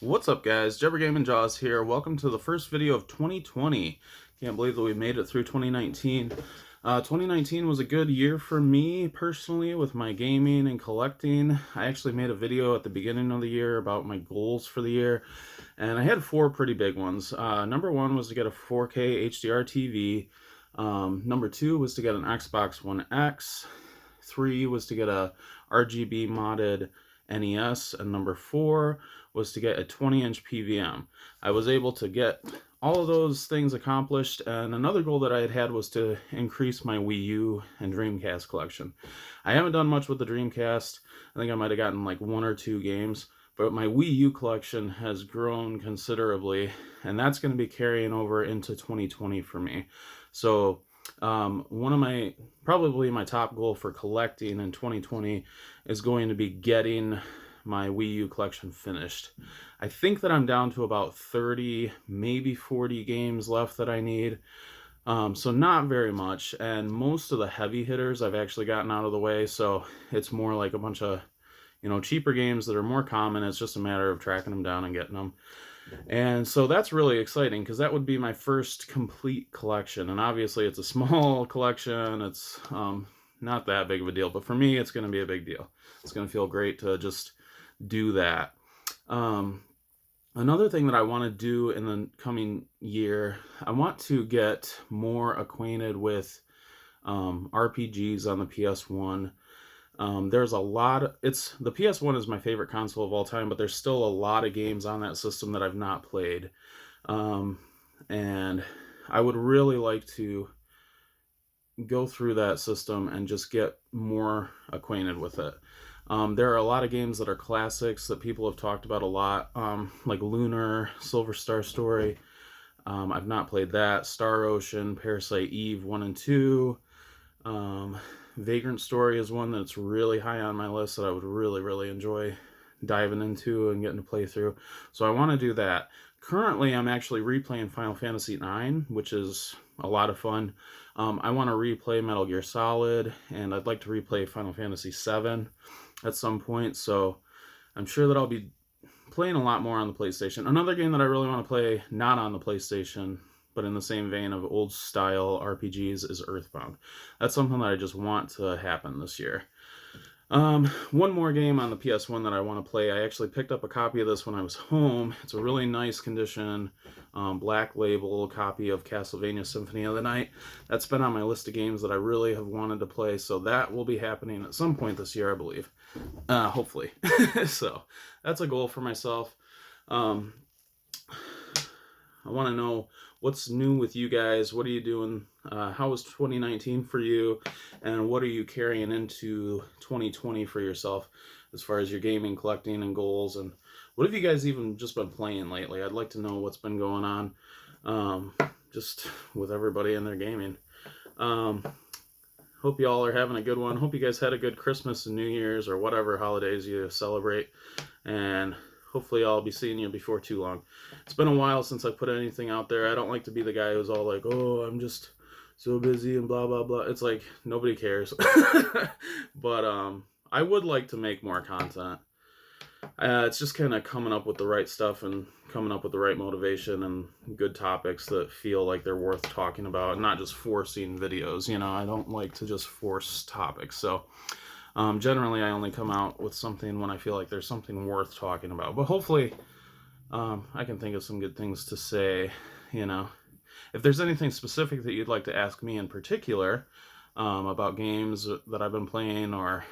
What's up, guys? Jebber Gaming Jaws here. Welcome to the first video of 2020. Can't believe that we made it through 2019. 2019 was a good year for me personally with my gaming and collecting. I actually made a video at the beginning of the year about my goals for the year, and I had four pretty big ones. Number one was to get a 4K HDR TV. Number two was to get an Xbox One X. Three was to get a RGB modded NES, and number four was to get a 20-inch PVM. I was able to get all of those things accomplished, and another goal that I had was to increase my Wii U and Dreamcast collection. I haven't done much with the Dreamcast. I think I might have gotten like one or two games, but my Wii U collection has grown considerably, and that's going to be carrying over into 2020 for me. So one of probably my top goal for collecting in 2020 is going to be getting my Wii U collection finished. I think that I'm down to about 30, maybe 40 games left that I need. So not very much, and most of the heavy hitters I've actually gotten out of the way, so it's more like a bunch of, cheaper games that are more common. It's just a matter of tracking them down and getting them. And so that's really exciting because that would be my first complete collection. And obviously it's a small collection. It's not that big of a deal, but for me, it's going to be a big deal. It's going to feel great to just do that. Another thing that I want to do in the coming year, I want to get more acquainted with RPGs on the PS1. There's a lot the PS1 is my favorite console of all time, but there's still a lot of games on that system that I've not played. And I would really like to go through that system and just get more acquainted with it. There are a lot of games that are classics that people have talked about a lot, like Lunar, Silver Star Story. I've not played that. Star Ocean, Parasite Eve 1 and 2. Vagrant Story is one that's really high on my list that I would really enjoy diving into and getting to play through. So I want to do that. Currently, I'm actually replaying Final Fantasy IX, which is a lot of fun. I want to replay Metal Gear Solid, and I'd like to replay Final Fantasy VII at some point. So I'm sure that I'll be playing a lot more on the PlayStation. Another game that I really want to play, not on the PlayStation, but in the same vein of old style RPGs, is Earthbound. That's something that I just want to happen this year. One more game on the PS1 that I want to play. I actually picked up a copy of this when I was home. It's a really nice condition, black label copy of Castlevania Symphony of the Night. That's been on my list of games that I really have wanted to play, so that will be happening at some point this year, I believe. Hopefully. So that's a goal for myself. I want to know what's new with you guys. What are you doing? How was 2019 for you? And what are you carrying into 2020 for yourself as far as your gaming, collecting, and goals? And what have you guys even just been playing lately? I'd like to know what's been going on just with everybody in their gaming. Hope you all are having a good one. Hope you guys had a good Christmas and New Year's or whatever holidays you celebrate. And hopefully I'll be seeing you before too long. It's been a while since I put anything out there. I don't like to be the guy who's all like, oh, I'm just so busy and blah, blah, blah. It's like, nobody cares. But I would like to make more content. It's just kind of coming up with the right stuff and coming up with the right motivation and good topics that feel like they're worth talking about, not just forcing videos. I don't like to just force topics. So generally, I only come out with something when I feel like there's something worth talking about. But hopefully, I can think of some good things to say, If there's anything specific that you'd like to ask me in particular about games that I've been playing or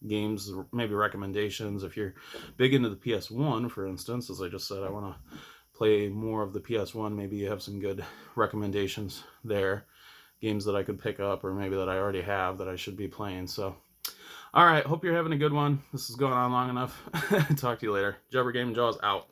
games, maybe recommendations. If you're big into the PS1, for instance, as I just said, I want to play more of the PS1. Maybe you have some good recommendations there. Games that I could pick up or maybe that I already have that I should be playing. So, all right. Hope you're having a good one. This is going on long enough. Talk to you later. Jebber Gaming Jaws out.